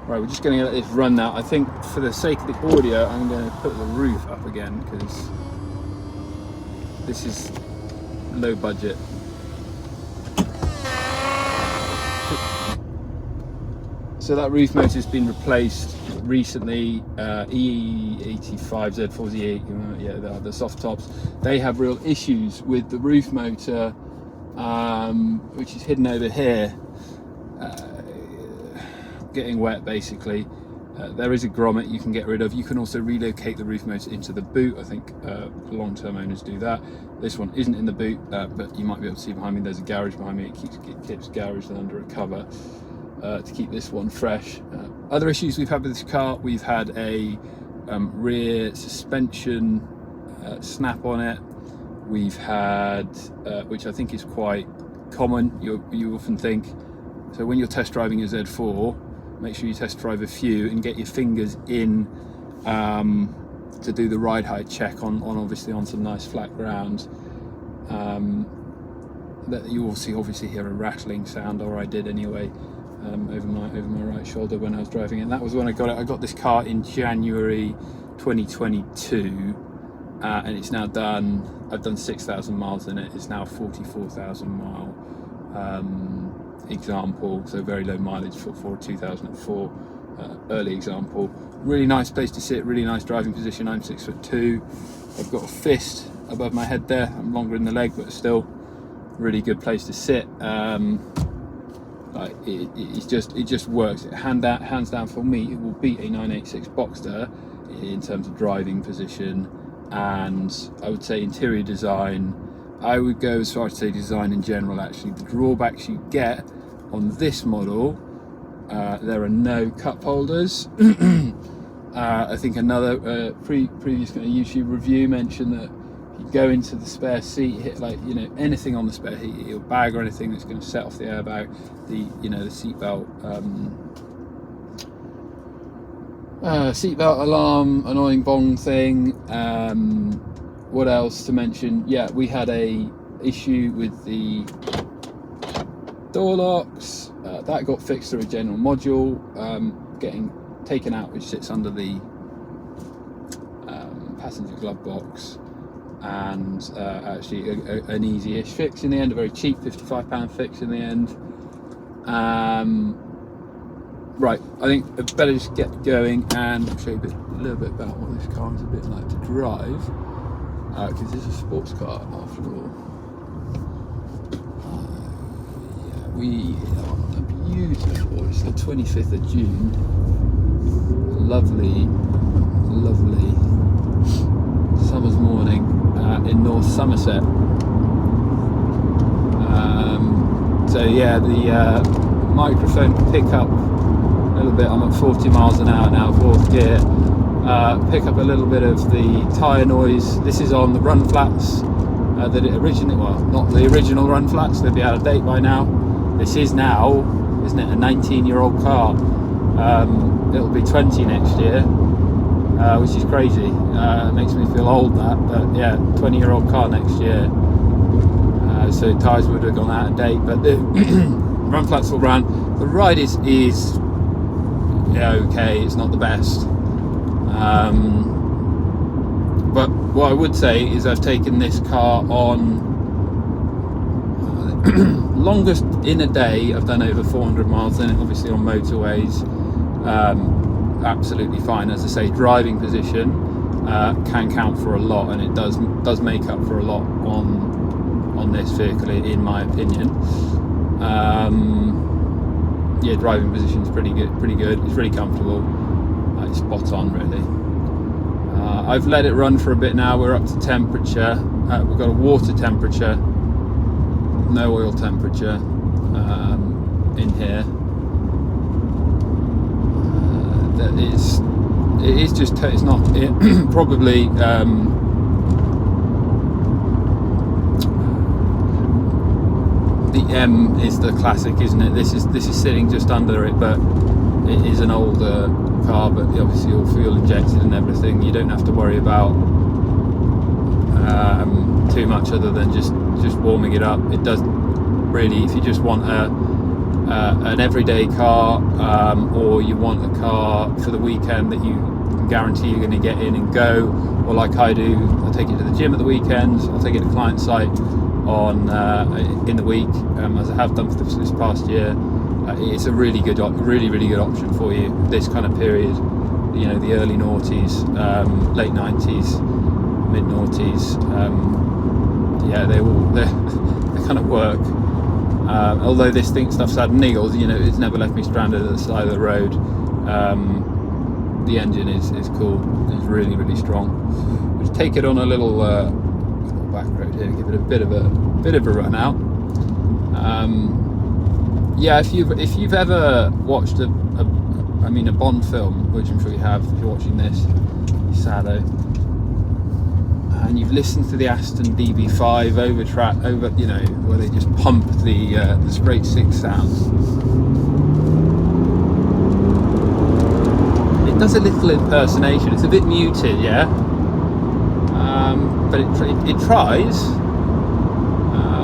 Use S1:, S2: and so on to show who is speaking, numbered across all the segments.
S1: Right, we're just going to let this run now. I think for the sake of the audio, I'm going to put the roof up again because this is low budget. So that roof motor has been replaced recently. E85 Z4 Z8, yeah, the soft tops. They have real issues with the roof motor, which is hidden over here, getting wet basically. There is a grommet you can get rid of. You can also relocate the roof motor into the boot. I think long-term owners do that. This one isn't in the boot, but you might be able to see behind me there's a garage behind me. It keeps garage under a cover to keep this one fresh. Other issues we've had with this car, we've had a rear suspension snap on it. We've had, which I think is quite common, you often think, so when you're test driving a Z4, make sure you test drive a few and get your fingers in to do the ride height check on obviously on some nice flat ground. That you also obviously hear a rattling sound, or I did anyway, over my right shoulder when I was driving it. And that was when I got it. I got this car in January 2022, and it's now done. I've done 6,000 miles in it. It's now a 44,000 mile example, so very low mileage for a 2004 early example. Really nice place to sit, really nice driving position. I'm 6'2". I've got a fist above my head there. I'm longer in the leg, but still really good place to sit. Like it just works. Hands down for me, it will beat a 986 Boxster in terms of driving position, and I would say interior design. I would go as far as to say design in general. Actually, the drawbacks you get on this model, there are no cup holders. I think another previous kind of YouTube review mentioned that you go into the spare seat, hit anything on the spare seat, your bag or anything that's going to set off the airbag, the seatbelt seatbelt alarm, annoying bong thing. What else to mention? Yeah, we had a issue with the door locks. That got fixed through a general module, getting taken out, which sits under the passenger glove box, and actually an easy-ish fix in the end, a very cheap £55 fix in the end. Right, I think I'd better just get going and show you a little bit about what this car is a bit like to drive, because it's a sports car after all. We are on a beautiful, it's the 25th of June, lovely summer's morning in North Somerset. So yeah, the microphone pick up a little bit. I'm at 40 miles an hour now, fourth gear. Pick up a little bit of the tyre noise. This is on the run flats that it originally, well, not the original run flats, they'd be out of date by now. This is now, isn't it, a 19-year-old car. It'll be 20 next year, which is crazy. It makes me feel old, that, but yeah, 20-year-old car next year. So tyres would have gone out of date, but the run flats will run. The ride is okay, it's not the best. But what I would say is I've taken this car on longest in a day. I've done over 400 miles in it, obviously on motorways. Absolutely fine. As I say, driving position can count for a lot, and it does make up for a lot on this vehicle, in my opinion. Yeah, driving position is pretty good. It's really comfortable. It's spot on, really. I've let it run for a bit now. We're up to temperature. We've got a water temperature, no oil temperature in here. It's not probably the M is the classic, isn't it? This is sitting just under it, but it is an older car, but obviously all fuel injected and everything. You don't have to worry about too much other than just warming it up. It does really, if you just want a an everyday car, or you want a car for the weekend that you can guarantee you're going to get in and go, or like I do, I'll take it to the gym at the weekends, I'll take it to client site on in the week, as I have done for this past year. It's a really good option for you this kind of period, you know, the early noughties, late 90s, mid noughties. Yeah, they kind of work. Although this stuff's had niggles, you know, it's never left me stranded at the side of the road. The engine is cool. It's really strong. We'll take it on a little back road here, give it a bit of a run out. Yeah, if you've ever watched a Bond film, which I'm sure you have if you're watching this, Sado, and you've listened to the Aston DB5 over, you know, where they just pump the straight six sounds. It does a little impersonation. It's a bit muted, yeah, but it tries.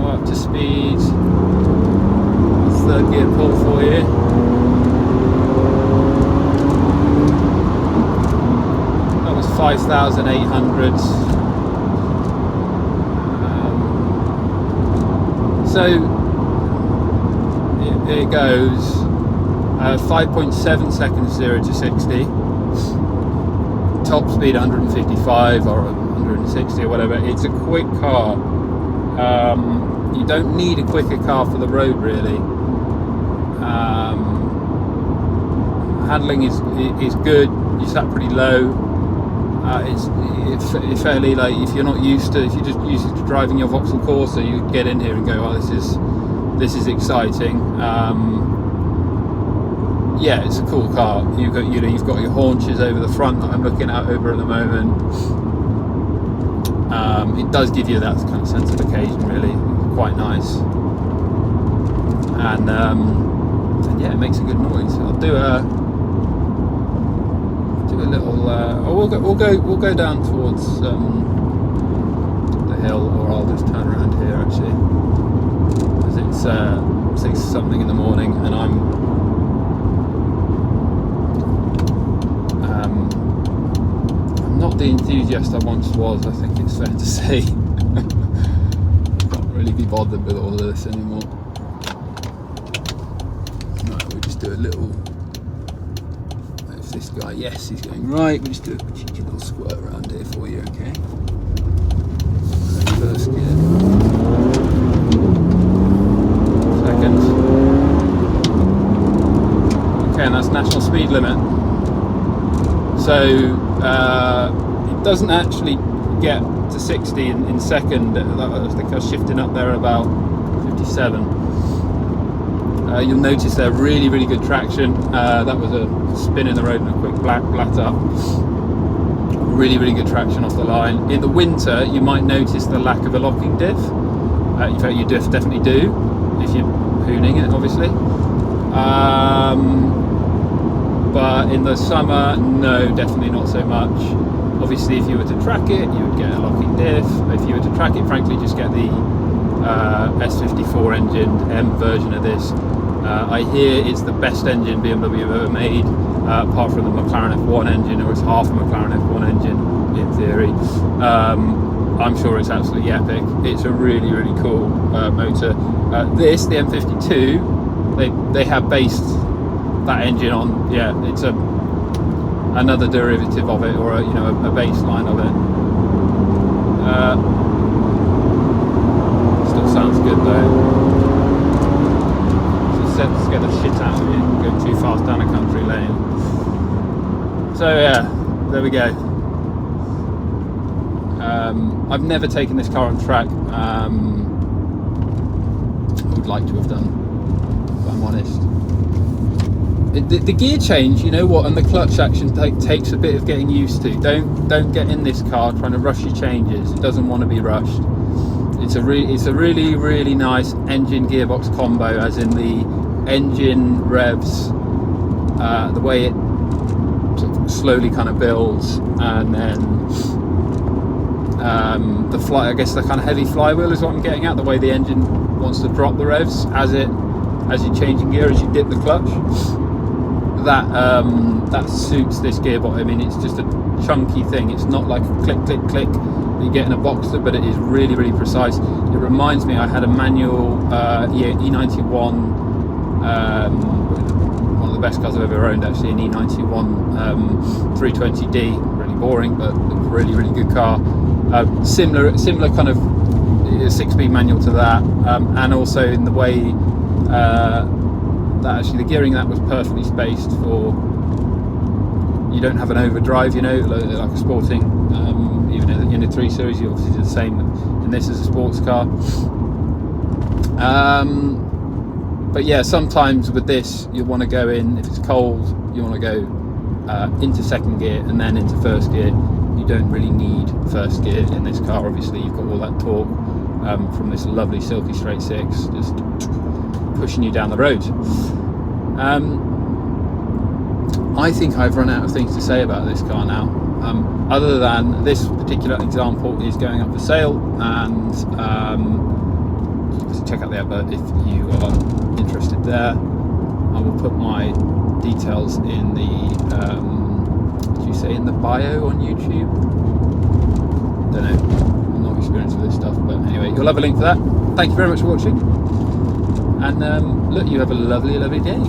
S1: Up to speed. Third gear pull for you. That was 5,800. So it goes 5.7 seconds 0 to 60. Top speed 155 or 160 or whatever. It's a quick car. You don't need a quicker car for the road, really. Handling is good. You sat pretty low. It's fairly, like, if you're just used to driving your Vauxhall Corsa, you get in here and go, oh, this is exciting. Yeah, it's a cool car. You've got your haunches over the front that I'm looking out over at the moment. It does give you that kind of sense of occasion, really. Quite nice. And yeah, it makes a good noise. I'll do a little. We'll go down towards the hill, or I'll just turn around here actually, because it's 6 something in the morning, and I'm not the enthusiast I once was. I think it's fair to say. Can't really be bothered with all of this anymore. Right, we'll just do a little. If this guy, yes, he's going right. We'll just do a cheeky little squirt around here for you, okay? First gear. Second. Okay, and that's national speed limit. So it doesn't actually get to 60 in second. I think I was shifting up there about 57. You'll notice there really good traction. That was a spin in the road and a quick black up. Really good traction off the line. In the winter, you might notice the lack of a locking diff. In fact, you definitely do if you're hooning it, obviously. But in the summer, no, definitely not so much. Obviously, if you were to track it, you would get a locking diff. If you were to track it, frankly, just get the S54 engined M version of this. I hear it's the best engine BMW have ever made, apart from the McLaren F1 engine, or it's half a McLaren F1 engine in theory. I'm sure it's absolutely epic. It's a really cool motor. The M52, they have based that engine on, yeah, it's another derivative of it, or a baseline of it. Still sounds good though. So let's get the shit out of you, go too fast down a country lane. So yeah, there we go. I've never taken this car on track. I would like to have done, if I'm honest. The gear change, you know what, and the clutch action takes a bit of getting used to. Don't get in this car trying to rush your changes. It doesn't want to be rushed. It's a really nice engine gearbox combo, as in the engine revs, the way it sort of slowly kind of builds, and then I guess the kind of heavy flywheel is what I'm getting at. The way the engine wants to drop the revs as it as you're changing gear, as you dip the clutch. That suits this gearbox. I mean, it's just a chunky thing. It's not like a click click click that you get in a Boxster, but it is really, really precise. It reminds me, I had a manual E91, one of the best cars I've ever owned actually, an E91 320D, really boring but really, really good car. Similar kind of 6-speed manual to that, and also in the way that actually the gearing that was perfectly spaced for, you don't have an overdrive, you know, like a sporting, even in a 3 Series you obviously do the same in this as a sports car. But yeah, sometimes with this you want to go in, if it's cold you want to go into second gear and then into first gear. You don't really need first gear in this car. Obviously you've got all that torque from this lovely silky straight six just pushing you down the road. I think I've run out of things to say about this car now, other than this particular example is going up for sale, and check out the advert if you are interested there. I will put my details in the did you say in the bio on YouTube? Don't know, I'm not experienced with this stuff, but anyway, you'll have a link for that. Thank you very much for watching, and look, you have a lovely, lovely day.